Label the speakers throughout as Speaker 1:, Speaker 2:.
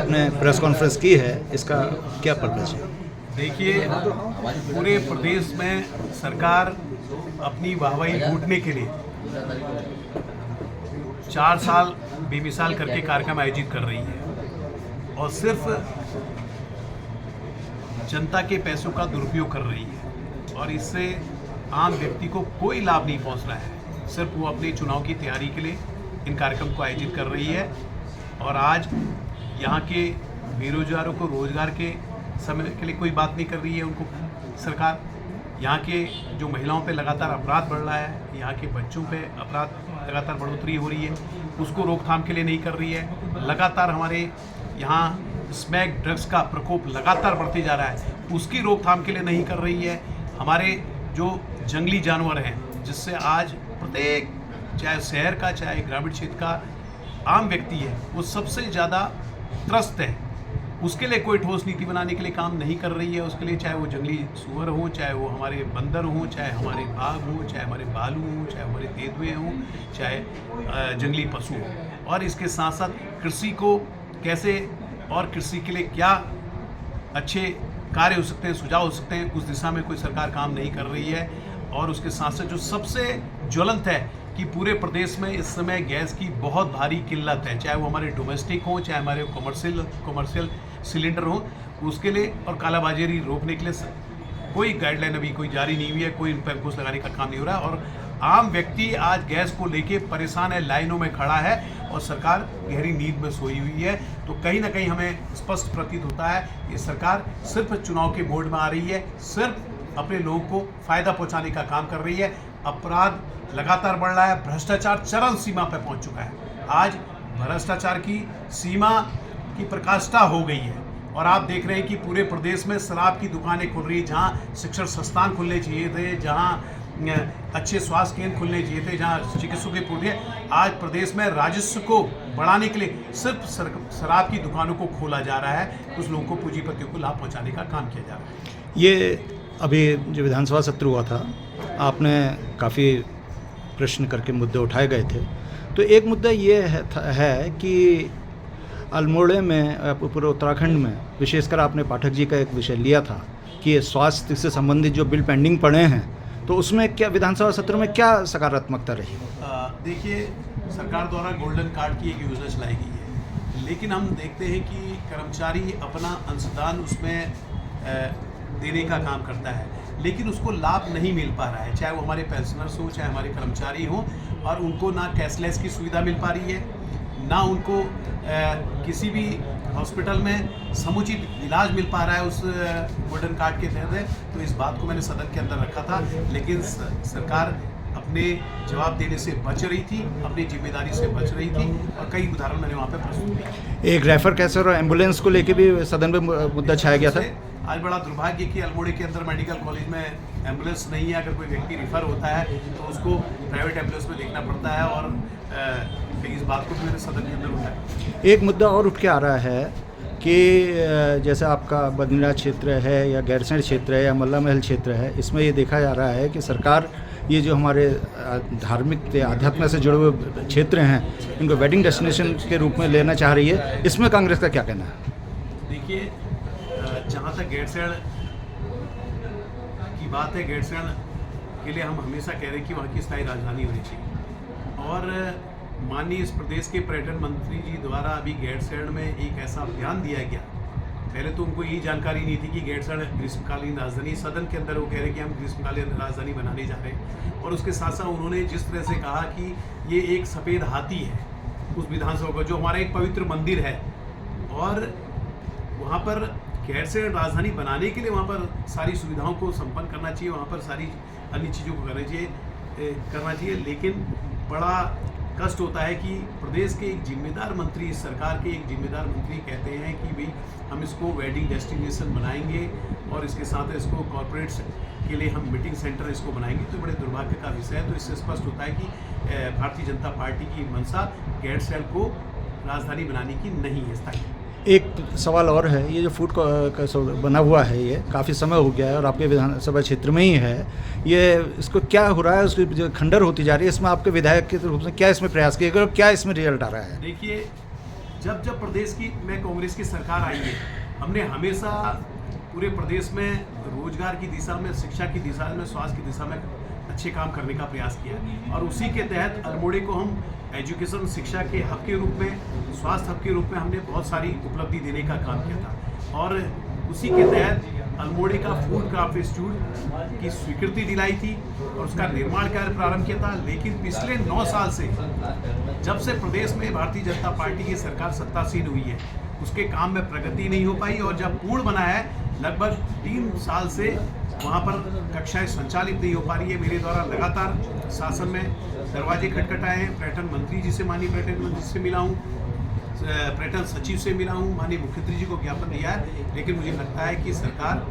Speaker 1: आपने press conference की है, इसका क्या पर्पज़ है?
Speaker 2: देखिए, पूरे प्रदेश में सरकार अपनी वाहवाही लूटने के लिए 4 साल बेमिसाल करके कार्यक्रम आयोजित कर रही है और सिर्फ जनता के पैसों का दुरुपयोग कर रही है और इससे आम व्यक्ति को कोई लाभ नहीं पहुंच रहा है। सिर्फ वो अपने चुनाव की तैयारी के लिए इन कार्यक्रम को आयोजित कर रही है और आज यहाँ के बेरोजगारों को रोजगार के समय के लिए कोई बात नहीं कर रही है। उनको सरकार यहाँ के जो महिलाओं पे लगातार अपराध बढ़ रहा है, यहाँ के बच्चों पे अपराध लगातार बढ़ोतरी हो रही है, उसको रोकथाम के लिए नहीं कर रही है। लगातार हमारे यहाँ स्मैक ड्रग्स का प्रकोप लगातार बढ़ते जा रहा है, उसकी रोकथाम के लिए नहीं कर रही है। हमारे जो जंगली जानवर हैं, जिससे आज प्रत्येक चाहे शहर का चाहे ग्रामीण क्षेत्र का आम व्यक्ति है, वो सबसे ज़्यादा त्रस्त है, उसके लिए कोई ठोस नीति बनाने के लिए काम नहीं कर रही है। उसके लिए चाहे वो जंगली सूअर हों, चाहे वो हमारे बंदर हों, चाहे हमारे बाघ हों, चाहे हमारे भालू हों, चाहे हमारे तेंदुए हों, चाहे जंगली पशु हों। और इसके साथ साथ कृषि को कैसे और कृषि के लिए क्या अच्छे कार्य हो सकते हैं, सुझाव हो सकते हैं, उस दिशा में कोई सरकार काम नहीं कर रही है। और उसके साथ साथ जो सबसे ज्वलंत है कि पूरे प्रदेश में इस समय गैस की बहुत भारी किल्लत है, चाहे वो हमारे डोमेस्टिक हो, चाहे हमारे कमर्शियल सिलेंडर हो, उसके लिए और कालाबाजारी रोकने के लिए कोई गाइडलाइन अभी कोई जारी नहीं हुई है, कोई इन पर अंकुश लगाने का काम नहीं हो रहा है। और आम व्यक्ति आज गैस को लेके परेशान है, लाइनों में खड़ा है और सरकार गहरी नींद में सोई हुई है। तो कहीं ना कहीं हमें स्पष्ट प्रतीत होता है ये सरकार सिर्फ चुनाव के मोड में आ रही है, सिर्फ अपने लोगों को फायदा पहुंचाने का काम कर रही है। अपराध लगातार बढ़ रहा है, भ्रष्टाचार चरम सीमा पर पहुंच चुका है। आज भ्रष्टाचार की सीमा की प्रकाष्ठा हो गई है और आप देख रहे हैं कि पूरे प्रदेश में शराब की दुकानें खुल रही, जहां शिक्षण संस्थान खुलने चाहिए थे, जहां अच्छे स्वास्थ्य केंद्र खुलने चाहिए थे, जहां चिकित्सकों की पूर्ति है, आज प्रदेश में राजस्व को बढ़ाने के लिए सिर्फ शराब की दुकानों को खोला जा रहा है, कुछ लोगों को पूंजीपतियों को लाभ पहुंचाने का काम किया जा रहा है।
Speaker 1: ये अभी जो विधानसभा सत्र हुआ था, आपने काफ़ी प्रश्न करके मुद्दे उठाए गए थे। तो एक मुद्दा ये है कि अल्मोड़े में पूरे उत्तराखंड में विशेषकर आपने पाठक जी का एक विषय लिया था कि स्वास्थ्य से संबंधित जो बिल पेंडिंग पड़े हैं, तो उसमें क्या विधानसभा सत्र में क्या सकारात्मकता रही?
Speaker 2: देखिए, सरकार द्वारा गोल्डन कार्ड की एक योजना चलाई गई है, लेकिन हम देखते हैं कि कर्मचारी अपना अंशदान उसमें देने का काम करता है, लेकिन उसको लाभ नहीं मिल पा रहा है, चाहे वो हमारे पेंशनर्स हो, चाहे हमारे कर्मचारी हो, और उनको ना कैशलेस की सुविधा मिल पा रही है, ना उनको किसी भी हॉस्पिटल में समुचित इलाज मिल पा रहा है उस गोल्डन कार्ड के तहत। तो इस बात को मैंने सदन के अंदर रखा था, लेकिन सरकार अपने जवाब देने से बच रही थी, अपनी जिम्मेदारी से बच रही थी और कई उदाहरण मैंने वहाँ पे प्रस्तुत किए।
Speaker 1: एक रेफर कैसर और एम्बुलेंस को लेके भी सदन में मुद्दा छाया गया था।
Speaker 2: आज बड़ा दुर्भाग्य कि अल्मोड़े के अंदर मेडिकल कॉलेज में एम्बुलेंस नहीं है। अगर कोई व्यक्ति रिफ़र होता है तो उसको प्राइवेट एम्बुलेंस में देखना पड़ता है और इस बात को भी मैंने सदन के अंदर उठाया।
Speaker 1: एक मुद्दा और उठ के आ रहा है कि जैसे आपका बद्रीनाथ क्षेत्र है या गैरसैंण क्षेत्र है या मल्ला महल क्षेत्र है, इसमें ये देखा जा रहा है कि सरकार ये जो हमारे धार्मिक आध्यात्म से जुड़े हुए क्षेत्र हैं, इनको वेडिंग डेस्टिनेशन के रूप में लेना चाह रही है। इसमें कांग्रेस का क्या कहना है?
Speaker 2: देखिए, जहाँ तक गैरसैंण की बात है, गैरसैंण के लिए हम हमेशा कह रहे हैं कि वहाँ की स्थायी राजधानी होनी चाहिए। और माननीय इस प्रदेश के पर्यटन मंत्री जी द्वारा अभी गैरसैंण में एक ऐसा अभियान दिया गया। पहले तो उनको यही जानकारी नहीं थी कि गैरसैंण ग्रीष्मकालीन राजधानी, सदन के अंदर वो कह रहे हैं कि हम ग्रीष्मकालीन राजधानी बनाने जा रहे हैं। और उसके साथ साथ उन्होंने जिस तरह से कहा कि ये एक सफ़ेद हाथी है उस विधानसभा का, जो हमारा एक पवित्र मंदिर है, और वहाँ पर गैरसैंण राजधानी बनाने के लिए वहाँ पर सारी सुविधाओं को संपन्न करना चाहिए, वहाँ पर सारी अन्य चीज़ों को करना चाहिए। लेकिन बड़ा कष्ट होता है कि प्रदेश के एक जिम्मेदार मंत्री, इस सरकार के एक जिम्मेदार मंत्री कहते हैं कि भाई हम इसको वेडिंग डेस्टिनेशन बनाएंगे और इसके साथ इसको कॉर्पोरेट्स के लिए हम मीटिंग सेंटर इसको बनाएंगे। तो बड़े दुर्भाग्य का विषय है। तो इससे स्पष्ट होता है कि भारतीय जनता पार्टी की मंशा गैरसैंण को राजधानी बनाने की नहीं है, स्थायी।
Speaker 1: एक सवाल और है, ये जो फूड का बना हुआ है, ये काफ़ी समय हो गया है और आपके विधानसभा क्षेत्र में ही है, ये इसको क्या हो रहा है, उसकी जो खंडर होती जा रही है, इसमें आपके विधायक के रूप में क्या इसमें प्रयास किया गया और क्या इसमें रिजल्ट आ रहा है?
Speaker 2: देखिए, जब जब प्रदेश की में कांग्रेस की सरकार आई है, हमने हमेशा पूरे प्रदेश में रोजगार की दिशा में, शिक्षा की दिशा में, स्वास्थ्य की दिशा में अच्छे काम करने का प्रयास किया और उसी के तहत अल्मोड़े को हम एजुकेशन, शिक्षा के हब के रूप में, स्वास्थ्य हब के रूप में हमने बहुत सारी उपलब्धि देने का काम किया था और उसी के तहत अल्मोड़े का फूड क्राफ्ट इंस्टीट्यूट की स्वीकृति दिलाई थी और उसका निर्माण कार्य प्रारंभ किया था। लेकिन पिछले 9 साल से, जब से प्रदेश में भारतीय जनता पार्टी की सरकार सत्तासीन हुई है, उसके काम में प्रगति नहीं हो पाई और जब पूर्ण बना है, लगभग 3 साल से वहाँ पर कक्षाएं संचालित नहीं हो पा रही है। मेरे द्वारा लगातार शासन में दरवाजे खटखटाए हैं। पर्यटन मंत्री जी से, माननीय पर्यटन मंत्री से मिला हूँ, पर्यटन सचिव से मिला हूँ, माननीय मुख्यमंत्री जी को ज्ञापन दिया है। लेकिन मुझे लगता है कि सरकार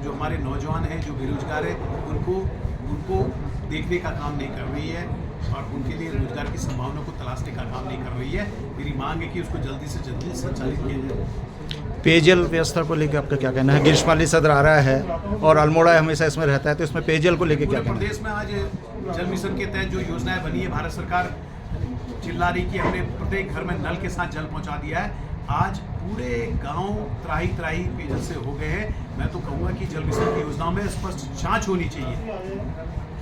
Speaker 2: जो हमारे नौजवान हैं, जो बेरोजगार है, उनको देखने का काम नहीं कर रही है और उनके लिए रोजगार की संभावना को तलाशने का काम नहीं कर रही है। मेरी मांग है कि उसको जल्दी से जल्दी संचालित किया जाए।
Speaker 1: पेयजल व्यवस्था को लेकर आपका क्या कहना है? ग्रीष्मकालीन सत्र आ रहा है और अल्मोड़ा हमेशा इसमें रहता है, तो इसमें पेयजल को लेकर क्या कहना है?
Speaker 2: प्रदेश में आज जल मिशन के तहत जो योजनाएं बनी है, भारत सरकार चिल्ला रही कि हमने प्रत्येक घर में नल के साथ जल पहुंचा दिया है। आज पूरे गांव त्राही त्राही पेयजल से हो गए हैं। मैं तो कहूँगा कि जल मिशन की योजनाओं में स्पष्ट जांच होनी चाहिए।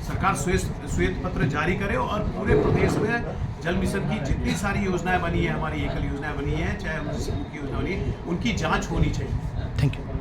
Speaker 2: सरकार श्वेत पत्र जारी करे और पूरे प्रदेश में जल मिशन की जितनी सारी योजनाएं बनी है, हमारी एकल योजनाएं बनी है, चाहे उनकी योजना बनी है, उनकी जांच होनी चाहिए।
Speaker 1: Thank you.